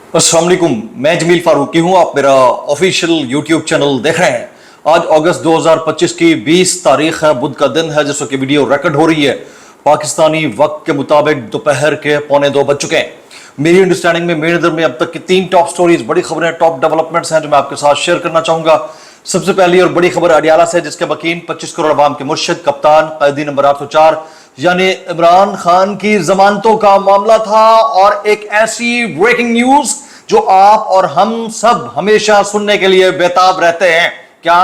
अस्सलाम वालेकुम, मैं जमील फारूकी हूं। आप मेरा ऑफिशियल यूट्यूब चैनल देख रहे हैं। आज अगस्त 2025 की 20 तारीख है, बुध का दिन है, जिस वक्त वीडियो रिकॉर्ड हो रही है पाकिस्तानी वक्त के मुताबिक दोपहर के 1:45 बज चुके हैं। मेरी अंडरस्टैंडिंग में, मेरी नजर में अब तक की 3 टॉप स्टोरीज, बड़ी खबरें, टॉप डेवलपमेंट्स हैं जो मैं आपके साथ शेयर करना चाहूंगा। सबसे पहली और बड़ी खबर अडियाला से, जिसके वकील 25 करोड़ अवाम के मुर्शिद, कप्तान, कैदी नंबर 804 यानी इमरान खान की जमानतों का मामला था। और एक ऐसी ब्रेकिंग न्यूज जो आप और हम सब हमेशा सुनने के लिए बेताब रहते हैं। क्या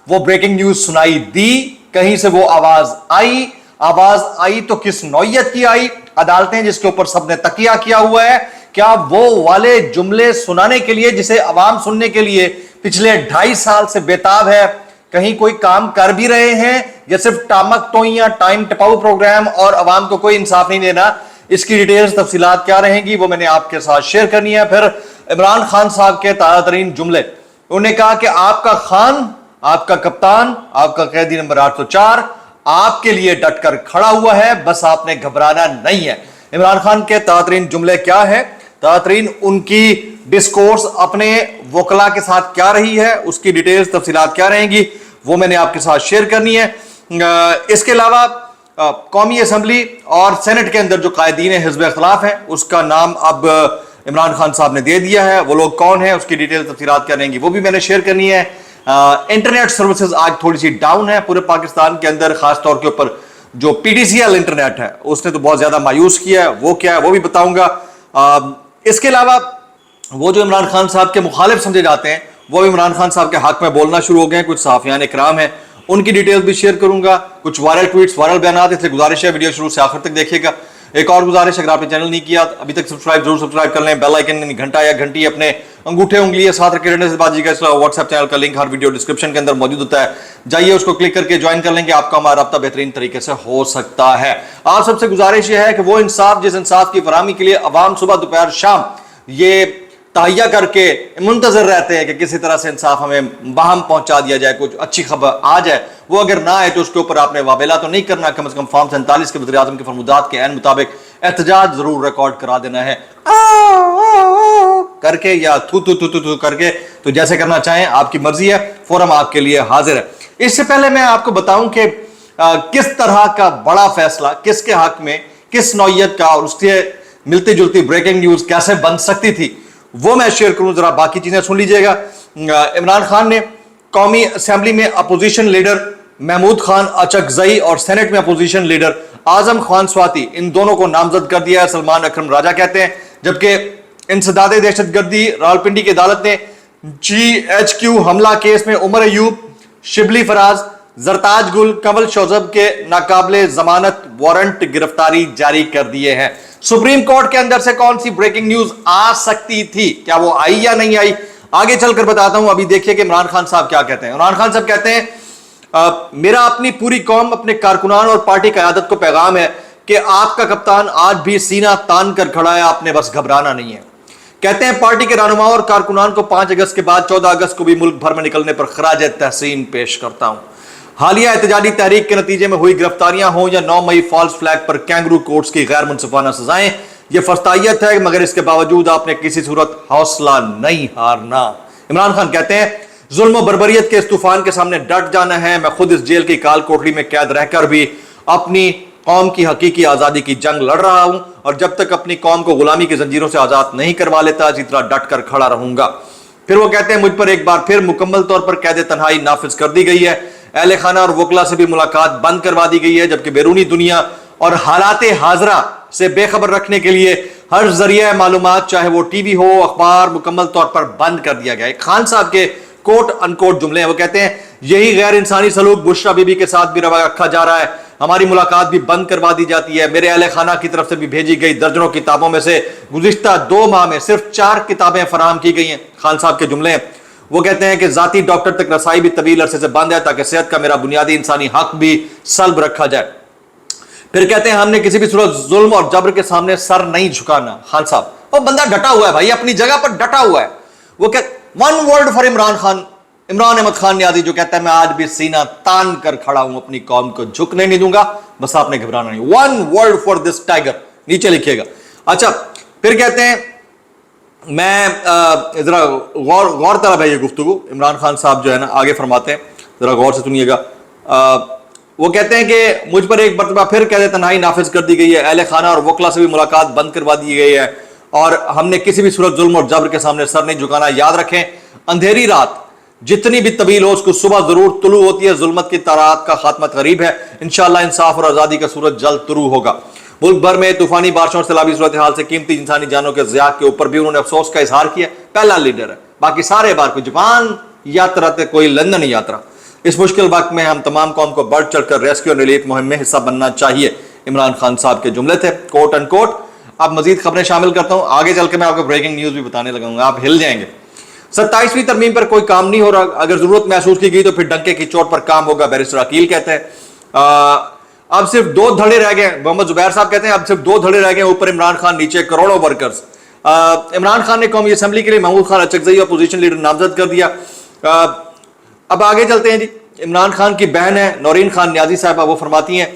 वो ब्रेकिंग न्यूज सुनाई दी? कहीं से वो आवाज आई? आवाज आई तो किस नौयत की आई? अदालतें जिसके ऊपर सबने तकिया किया हुआ है, क्या वो वाले जुमले सुनाने के लिए जिसे अवाम सुनने के लिए पिछले 2.5 साल से बेताब है, कहीं कोई काम कर भी रहे हैं या सिर्फ टामक टोइयां, टाइम टपाऊ प्रोग्राम और अवाम को कोई इंसाफ नहीं देना? इसकी डिटेल्स, तफसीलात क्या रहेंगी वो मैंने आपके साथ शेयर करनी है। फिर इमरान खान साहब के ताजा तरीन जुमले, उन्होंने कहा कि आपका खान, आपका कप्तान, आपका कैदी नंबर 804 आपके लिए डटकर खड़ा हुआ है, बस आपने घबराना नहीं है। इमरान खान के ताजा तरीन जुमले क्या है, ताजा तरीन उनकी डिस्कोर्स अपने वकला के साथ क्या रही है, उसकी डिटेल्स, तफसीलात क्या रहेंगी वो मैंने आपके साथ शेयर करनी है। इसके अलावा कौमी असम्बली और सेनेट के अंदर जो कायदीन हिज़्ब इख्तिलाफ है, उसका नाम अब इमरान खान साहब ने दे दिया है। वो लोग कौन है, उसकी डिटेल तफसीलात क्या रहेंगी वो भी मैंने शेयर करनी है। इंटरनेट सर्विसेज आज थोड़ी सी डाउन है पूरे पाकिस्तान के अंदर, खास तौर के ऊपर जो पीटीसीएल इंटरनेट है उसने तो बहुत ज्यादा मायूस किया है। वो क्या है वो भी बताऊंगा। इसके अलावा वो जो इमरान खान साहब के मुखालिफ समझे जाते हैं वो इमरान खान साहब के हक में बोलना शुरू हो गए हैं। कुछ सहाफियान इकराम है, उनकी डिटेल भी शेयर करूंगा। कुछ वायरल ट्वीट्स, वायरल बयान, इसलिए गुजारिश है वीडियो शुरू से आखिर तक देखिएगा। एक और गुजारिश, अगर आपने चैनल नहीं किया अभी तक सब्सक्राइब जरूर सब्सक्राइब कर लें। बेल आइकन घंटा या घंटी अपने अंगूठे उंगली साथ रखे रहने से बाजी का व्हाट्सएप चैनल का लिंक हर वीडियो डिस्क्रिप्शन के अंदर मौजूद होता है, जाइए उसको क्लिक करके ज्वाइन कर लेंगे, आपका हमारा राब्ता बेहतरीन तरीके से हो सकता है। आप सबसे गुजारिश यह है कि वो इंसाफ, जिस इंसाफ की फराहमी के लिए अवाम सुबह दोपहर शाम ये तहिया करके मुंतजर रहते हैं कि किसी तरह से इंसाफ हमें बाहम पहुंचा दिया जाए, कुछ अच्छी खबर आ जाए, वो अगर ना आए तो उसके ऊपर आपने वाबेला तो नहीं करना, कम से कम फॉर्म 47 के वज़ीर आज़म के फरमुदात के ऐन मुताबिक एहतजाज जरूर रिकॉर्ड करा देना है करके या थू थू थू थू करके, तो जैसे करना चाहें आपकी मर्जी है, फोरम आपके लिए हाजिर है। इससे पहले मैं आपको बताऊं कि किस तरह का बड़ा फैसला किसके हक में, किस नौयत का और उससे मिलती जुलती ब्रेकिंग न्यूज कैसे बन सकती थी वो मैं शेयर करूं, जरा बाकी चीजें सुन लीजिएगा। इमरान खान ने कौमी असेंबली में अपोजिशन लीडर महमूद खान अचकजई और सेनेट में अपोजिशन लीडर आजम खान स्वाति, इन दोनों को नामजद कर दिया है। सलमान अकरम राजा कहते हैं, जबकि इंसदादे दहशतगर्दी रावलपिंडी की अदालत ने GHQ हमला केस में उमर अयूब, शिबली फराज, जरताज गुल, कमल शोजब के नाकाबिले जमानत वारंट गिरफ्तारी जारी कर दिए हैं। सुप्रीम कोर्ट के अंदर से कौन सी ब्रेकिंग न्यूज आ सकती थी, क्या वो आई या नहीं आई, आगे चलकर बताता हूं। अभी देखिए कि इमरान खान साहब क्या कहते हैं। इमरान खान साहब कहते हैं, मेरा अपनी पूरी कौम, अपने कारकुनान और पार्टी क़यादत को पैगाम है कि आपका कप्तान आज भी सीना तान कर खड़ा है, आपने बस घबराना नहीं है। कहते हैं, पार्टी के रहनुमाओं और कारकुनान को 5 अगस्त के बाद 14 अगस्त को भी मुल्क भर में निकलने पर खराज तहसीन पेश करता हूं। हालिया एहतजाजी तहरीक के नतीजे में हुई गिरफ्तारियां हों या 9 मई फॉल्स फ्लैग पर कैंगरू कोर्ट्स की गैर मुनसिफाना सजाएं, यह फस्तायत है, मगर इसके बावजूद आपने किसी सूरत हौसला नहीं हारना। इमरान खान कहते हैं, जुल्म बर्बरियत के इस तूफान के सामने डट जाना है। मैं खुद इस जेल की काल कोठरी में कैद रहकर भी अपनी कौम की हकीकी आजादी की जंग लड़ रहा हूं और जब तक अपनी कौम को गुलामी की जंजीरों से आजाद नहीं करवा लेता इसी तरह डट कर खड़ा रहूंगा। फिर वो कहते हैं, मुझ पर एक बार फिर मुकम्मल तौर पर कैद तन्हाई नाफिज कर दी गई है। अहले खाना और वकला से भी मुलाकात बंद करवा दी गई है, जबकि बैरूनी दुनिया और हालात हाजरा से बेखबर रखने के लिए हर जरिया मालूमात, चाहे वो टीवी हो, अखबार, मुकम्मल तौर पर बंद कर दिया गया है। खान साहब के कोट अनकोट जुमले हैं। वो कहते हैं, यही गैर इंसानी सलूक बुशरा बीबी के साथ भी रखा जा रहा है, हमारी मुलाकात भी बंद करवा दी जाती है। मेरे अहले खाना की तरफ से भी भेजी गई दर्जनों किताबों में से गुज़िश्ता 2 माह में सिर्फ 4 किताबें फराहम की गई हैं। खान साहब के जुमले हैं। वो कहते हैं कि जाती डॉक्टर तक रसाई भी तवील अरसे से बंद है ताकि सेहत का मेरा बुनियादी इंसानी हक भी सल्ब रखा जाए। फिर कहते हैं, हमने किसी भी सूरत जुल्म और जबर के सामने सर नहीं झुकाना। खान साहब, वो बंदा डटा हुआ है भाई, अपनी जगह पर डटा हुआ है। वो one word for Imran Khan, Imran Ahmad Khan Niazi, जो कहता है, मैं आज भी सीना तान कर खड़ा हूं, अपनी कौम को झुकने नहीं दूंगा, बस आपने घबराना नहीं। One word for this tiger, नीचे लिखिएगा। अच्छा, फिर कहते हैं, मैं ज़रा गौर तलब है ये गुफ्तगू। इमरान खान साहब जो है ना आगे फरमाते हैं, ज़रा गौर से सुनिएगा। वो कहते हैं कि मुझ पर एक मरतबा फिर कहते तन्हाई नाफिज कर दी गई है, अहले खाना और वकला से भी मुलाकात बंद करवा दी गई है और हमने किसी भी सूरत जुल्म और जबर के सामने सर नहीं झुकाना। याद रखें, अंधेरी रात जितनी भी तवील हो उसको सुबह जरूर तुलू होती है। जुल्मत की तारात का खात्मा करीब है। इंशाअल्लाह इंसाफ और आज़ादी का सूरज जल्द तुलू होगा। मुल्क भर में तूफानी बारिशों और सैलाबी सूरत हाल से कीमती इंसानी जानों के ज़िया के ऊपर भी उन्होंने अफसोस का इजहार किया। पहला लीडर है, बाकी सारे बार कोई जापान यात्रा थे, कोई लंदन यात्रा। इस मुश्किल वक्त में हम तमाम कौम को बढ़ चढ़कर रेस्क्यू और रिलीफ मुहिम में हिस्सा बनना चाहिए, इमरान खान साहब के जुमले थे, कोट अनकोट। अब मजीद खबरें शामिल करता हूं, आगे चल के मैं आपको ब्रेकिंग न्यूज भी बताने लगाऊंगा, आप हिल जाएंगे। 27वीं तरमीम पर कोई काम नहीं हो रहा, अगर जरूरत महसूस की गई तो फिर डंके की चोट पर काम होगा, बैरिस्टर अकील कहते हैं। अब सिर्फ 2 धड़े रह गए, मोहम्मद जुबैर साहब कहते हैं अब सिर्फ 2 धड़े रह गए, ऊपर इमरान खान, नीचे करोड़ों वर्कर्स। इमरान खान ने कौमी असेंबली के लिए महमूद खान अचकजई अपोजिशन लीडर नामजद कर दिया। अब आगे चलते हैं जी। इमरान खान की बहन है नौरीन खान न्याजी साहब, वो फरमाती हैं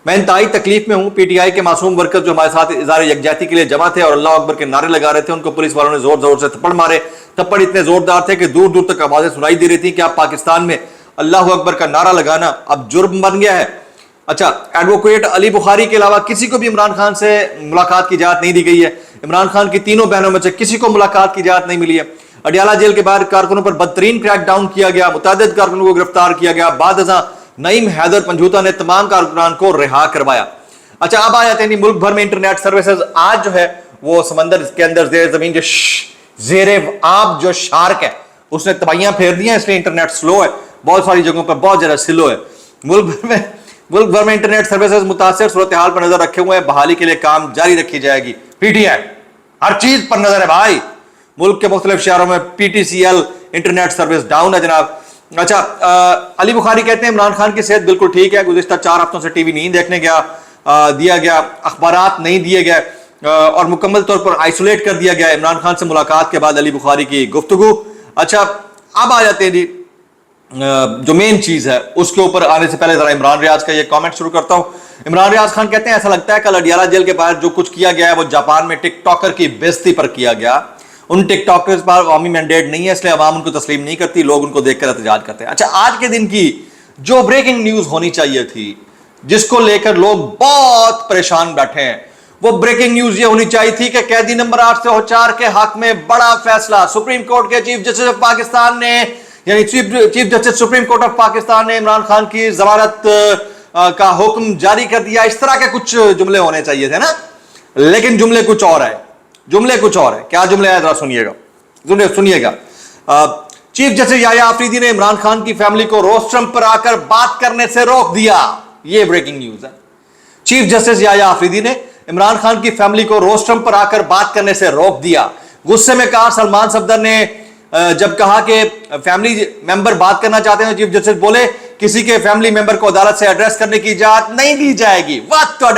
मैं इंतहाई तकलीफ में हूँ। पीटीआई के मासूम वर्कर्स जो हमारे साथ इज़हार यकजहती के लिए जमा थे और अल्लाह अकबर के नारे लगा रहे थे, उनको पुलिस वालों ने जोर जोर से थप्पड़ मारे। थप्पड़ इतने जोरदार थे कि दूर दूर तक आवाजें सुनाई दे रही थी कि अब पाकिस्तान में अल्लाह अकबर का नारा लगाना अब जुर्म बन गया है। अच्छा, एडवोकेट अली बुखारी के अलावा किसी को भी इमरान खान से मुलाकात की इजाजत नहीं दी गई है। इमरान खान की तीनों बहनों में से किसी को मुलाकात की इजाजत नहीं मिली है। अडियाला जेल के बाहर कारकुनों पर बदतरीन क्रैकडाउन किया गया, मुतअद्दिद कारकुनों को गिरफ्तार किया गया। बाद नईम हैदर पंजूता ने तमाम कारकुनान को रिहा करवाया। अच्छा, अब आ जाते हैं मुल्क भर में इंटरनेट सर्विसेज आज जो है वो समंदर के अंदर जेर जमीन जो जेर आब जो शार्क है उसने तबाहियां फेर दी हैं, इसलिए इंटरनेट स्लो है, बहुत सारी जगहों पर बहुत ज्यादा स्लो है। मुल्क भर में इंटरनेट सर्विसेज मुतासर सूरत हाल पर नजर रखे हुए हैं, बहाली के लिए काम जारी रखी जाएगी। पीटीआई हर चीज पर नजर है भाई। मुल्क के मुख्तलिफ शहरों में पीटीसीएल इंटरनेट सर्विस डाउन है जनाब। अच्छा, अली बुखारी कहते हैं इमरान खान की सेहत बिल्कुल ठीक है, गुज़िश्ता 4 हफ्तों से टीवी नहीं देखने दिया गया, अखबारात नहीं दिए गए और मुकम्मल तौर पर आइसोलेट कर दिया गया। इमरान खान से मुलाकात के बाद अली बुखारी की गुफ्तगू। अच्छा, अब आ जाते हैं जी जो मेन चीज है उसके ऊपर आने से पहले जरा इमरान रियाज का ये कमेंट शुरू करता हूं। इमरान रियाज खान कहते हैं ऐसा लगता है कल अडियाला जेल के बाहर जो कुछ किया गया है वो जापान में टिकटॉकर की बेइज्जती पर किया गया। उन टिकटॉकर्स पर कौमी मैंडेट नहीं है, इसलिए अवाम उनको तस्लीम नहीं करती, लोग उनको देखकर एहतजाज करते हैं। अच्छा, आज के दिन की जो ब्रेकिंग न्यूज होनी चाहिए थी, जिसको लेकर लोग बहुत परेशान बैठे हैं, वो ब्रेकिंग न्यूज ये होनी चाहिए थी कि कैदी नंबर 8 से 4 के हक में बड़ा फैसला। सुप्रीम कोर्ट के चीफ जस्टिस ऑफ पाकिस्तान ने, यानी chief justice supreme court of Pakistan ने इमरान खान की जमानत का हुक्म जारी कर दिया। इस तरह के कुछ जुमले होने चाहिए थे ना, लेकिन जुमले कुछ और है। जुमले कुछ और है। क्या जुमले है जरा सुनिएगा। चीफ जस्टिस याया आफरीदी ने इमरान खान की फैमिली को रोस्ट्रम पर आकर बात करने से रोक दिया। यह ब्रेकिंग न्यूज है। चीफ जस्टिस याया आफरीदी ने इमरान खान की फैमिली को रोस्ट्रम पर आकर बात करने से रोक दिया। गुस्से में कहा सलमान सफदर ने जब कहा कि फैमिली मेंबर बात करना चाहते हैं, चीफ जस्टिस बोले किसी के फैमिली मेंबर को अदालत से एड्रेस करने की इजाजत नहीं दी जाएगी।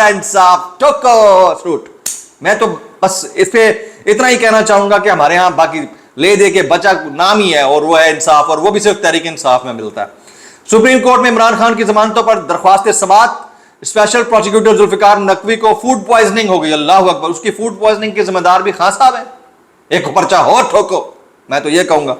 इंसाफ ठोको। मैं तो बस इस पे इतना ही कहना चाहूंगा कि हमारे यहां बाकी ले दे के बचा नाम ही है और वो है इंसाफ, और वो भी सिर्फ तहरीक इंसाफ में मिलता है। सुप्रीम कोर्ट में इमरान खान की जमानतों पर दरख्वास्त समाअत। स्पेशल प्रोसिक्यूटर जुल्फिकार नकवी को फूड पॉइजनिंग हो गई। अल्लाह अकबर। उसकी फूड पॉइजनिंग के जिम्मेदार भी खान साहब है। एक पर्चा हो ठोको, मैं तो ये कहूंगा।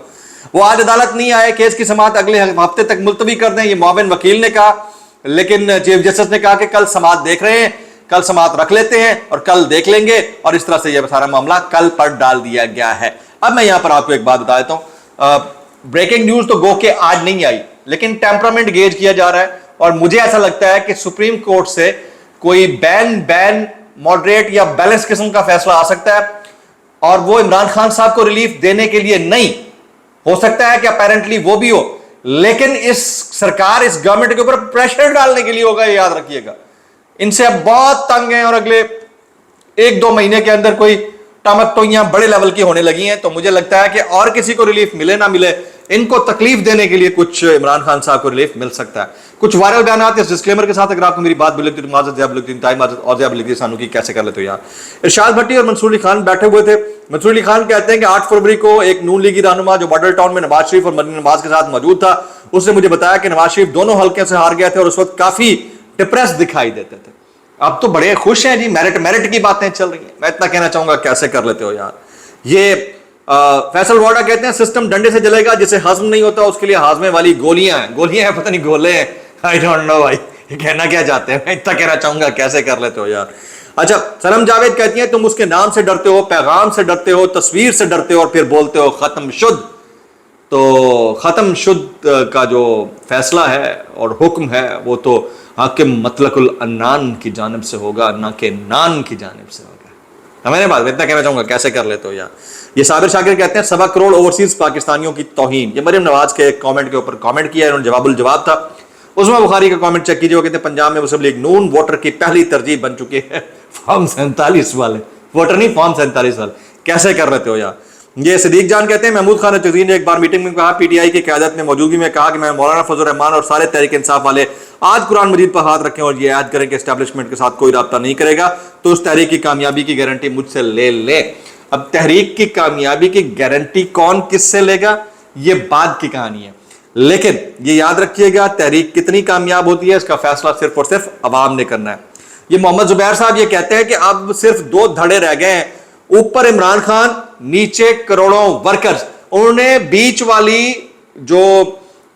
वो आज अदालत नहीं आए, केस की समाअत अगले हफ्ते तक मुलतवी कर दें, ये मुआविन वकील ने कहा। लेकिन चीफ जस्टिस ने कहा कि कल समाअत देख रहे हैं, कल समाअत रख लेते हैं और कल देख लेंगे, और इस तरह से यह सारा मामला कल पर डाल दिया गया है। अब मैं यहां पर आपको एक बात बता देता हूं। ब्रेकिंग न्यूज तो गो के आज नहीं आई, लेकिन टेम्परामेंट गेज किया जा रहा है, और मुझे ऐसा लगता है कि सुप्रीम कोर्ट से कोई बैन मॉडरेट या बैलेंस किस्म का फैसला आ सकता है, और वो इमरान खान साहब को रिलीफ देने के लिए नहीं हो सकता है कि अपेरेंटली वो भी हो, लेकिन इस सरकार, इस गवर्नमेंट के ऊपर प्रेशर डालने के लिए होगा। ये याद रखिएगा, इनसे अब बहुत तंग हैं और अगले 1-2 महीने के अंदर कोई टामक टोइयां बड़े लेवल की होने लगी हैं। तो मुझे लगता है कि और किसी को रिलीफ मिले ना मिले, इनको तकलीफ देने के लिए कुछ इमरान खान साहब को रिलीफ मिल सकता है। कुछ वायरल बयान इस डिस्क्लेमर के साथ, अगर आपको मेरी बात बुरी लगती है तो माजत ज़्यादा लगती है, और ज़्यादा लगती है सानू की कैसे कर लेते हो यार। इरशाद भट्टी और मंसूर अली खान बैठे हुए थे। मंसूर अली खान कहते हैं कि 8 फरवरी को एक नून लीगी रहनुमा जो मॉडल टाउन में नवाज शरीफ और मदनी नवाज के साथ मौजूद था, उसने मुझे बताया कि नवाज शरीफ दोनों हल्के से हार गए थे और उस वक्त काफी डिप्रेस दिखाई देते थे। अब तो बड़े खुश हैं जी, मेरिट की बातें चल रही हैं। मैं इतना कहना चाहूंगा कैसे कर लेते हो यार। ये फैसल वाडा कहते हैं सिस्टम डंडे से जलेगा, जिसे हजम नहीं होता उसके लिए हाजमे वाली गोलियां हैं। गोलियां हैं, पता नहीं गोले हैं, आई डोंट नो भाई ये कहना क्या चाहते हैं, मैं इतना कहना चाहूंगा कैसे कर लेते हो यार। अच्छा, सनम जावेद कहती हैं तुम उसके नाम से डरते हो, पैगाम से डरते हो, तस्वीर से डरते हो और फिर बोलते हो खत्म शुद्ध। तो खत्म शुद्ध का जो फैसला है और हुक्म है वो तो हाकिम मतलकुल अन्नान की जानिब से होगा, ना कि नान की जानिब से होगा। मैंने बात इतना कहना चाहूंगा कैसे कर लेते हो यार। ये साबिर शाकिर कहते हैं 1.25 करोड़ ओवरसीज पाकिस्तानियों की तौहीन। ये मरियम नवाज के एक कमेंट के ऊपर कमेंट किया है, उन्होंने जवाबुल जवाब था। उस्मा बुखारी का कमेंट चेक कीजिए, वो कहते हैं पंजाब में मुस्लिम लीग नून वोटर की पहली तरजीह बन चुकी है। फॉर्म 47 वाले वोटर नहीं, फॉर्म 47 वाले कैसे कर लेते हो यार। ये सदीक जान कहते हैं महमूद खान चौधरी ने एक बार मीटिंग में कहा, पीटीआई की क़यादत में मौजूदगी में कहा कि मैं मौलाना फजल रहमान और सारे तहरीक इंसाफ वाले आज कुरान मजीद पर हाथ रखें और ये ऐड करें कि एस्टेब्लिशमेंट के साथ कोई रब्ता नहीं करेगा तो उस तहरीक की कामयाबी की गारंटी मुझसे ले ले। अब तहरीक की कामयाबी की गारंटी कौन किससे लेगा ये बाद की कहानी है, लेकिन ये याद रखिएगा तहरीक कितनी कामयाब होती है इसका फैसला सिर्फ और सिर्फ अवाम ने करना है। ये मोहम्मद जुबैर साहब ये कहते हैं कि अब सिर्फ 2 धड़े रह गए हैं, ऊपर इमरान खान नीचे करोड़ों वर्कर्स। उन्होंने बीच वाली जो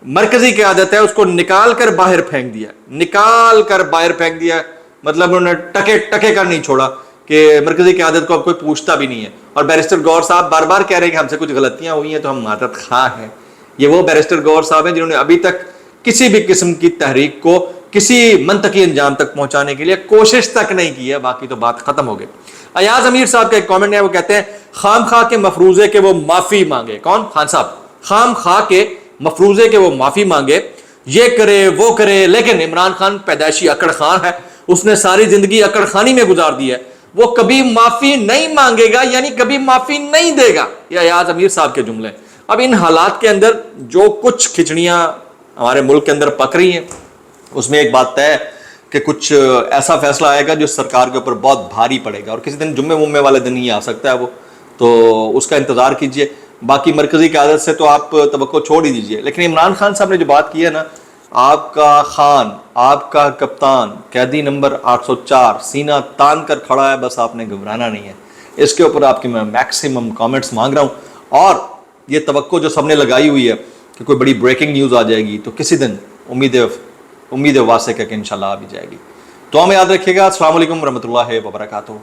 मरकजी क़यादत है उसको निकाल कर बाहर फेंक दिया, निकाल कर बाहर फेंक दिया, मतलब उन्होंने टके टके का नहीं छोड़ा कि मरकजी क़यादत को अब कोई पूछता भी नहीं है। और बैरिस्टर गौर साहब बार बार कह रहे हैं कि हमसे कुछ गलतियां हुई हैं तो हम मादरत खा हैं। ये वो बैरिस्टर गौर साहब हैं जिन्होंने अभी तक किसी भी किस्म की तहरीक को किसी मंतकी अंजाम तक पहुंचाने के लिए कोशिश तक नहीं की है, बाकी तो बात खत्म हो गई। अयाज अमीर साहब का एक कमेंट है, वो कहते हैं खाम खा के मफरूजे के वो माफी मांगे। कौन? खान साहब। खाम खा के मफरूजे के वो माफी मांगे, ये करे वो करे, लेकिन इमरान खान पैदाइशी अकड़ खान है, उसने सारी जिंदगी अकड़ खानी में गुजार दी है, वो कभी माफी नहीं मांगेगा, यानी कभी माफी नहीं देगा। ये अयाज अमीर साहब के जुमले। अब इन हालात के अंदर जो कुछ खिचड़ियां हमारे मुल्क के अंदर पक रही हैं उसमें एक बात तय है कि कुछ ऐसा फैसला आएगा जो सरकार के ऊपर बहुत भारी पड़ेगा और किसी दिन जुम्मे मुम्मे वाले दिन ही आ सकता है वो, तो उसका इंतजार कीजिए। बाकी मरकजी क़यादत से तो आप तवक्को छोड़ ही दीजिए, लेकिन इमरान खान साहब ने जो बात की है ना, आपका खान, आपका कप्तान, कैदी नंबर 804 सीना तान कर खड़ा है, बस आपने घबराना नहीं है। इसके ऊपर आपकी मैं मैक्सिमम कमेंट्स मांग रहा हूँ और ये तवक्को जो सबने लगाई हुई है कि कोई बड़ी ब्रेकिंग न्यूज़ आ जाएगी तो किसी दिन उम्मीद वासिक है कि इंशाल्लाह आ भी जाएगी। तो हमें याद रखिएगा। अस्सलाम वालेकुम रहमतुल्लाहि व बरकातुहू।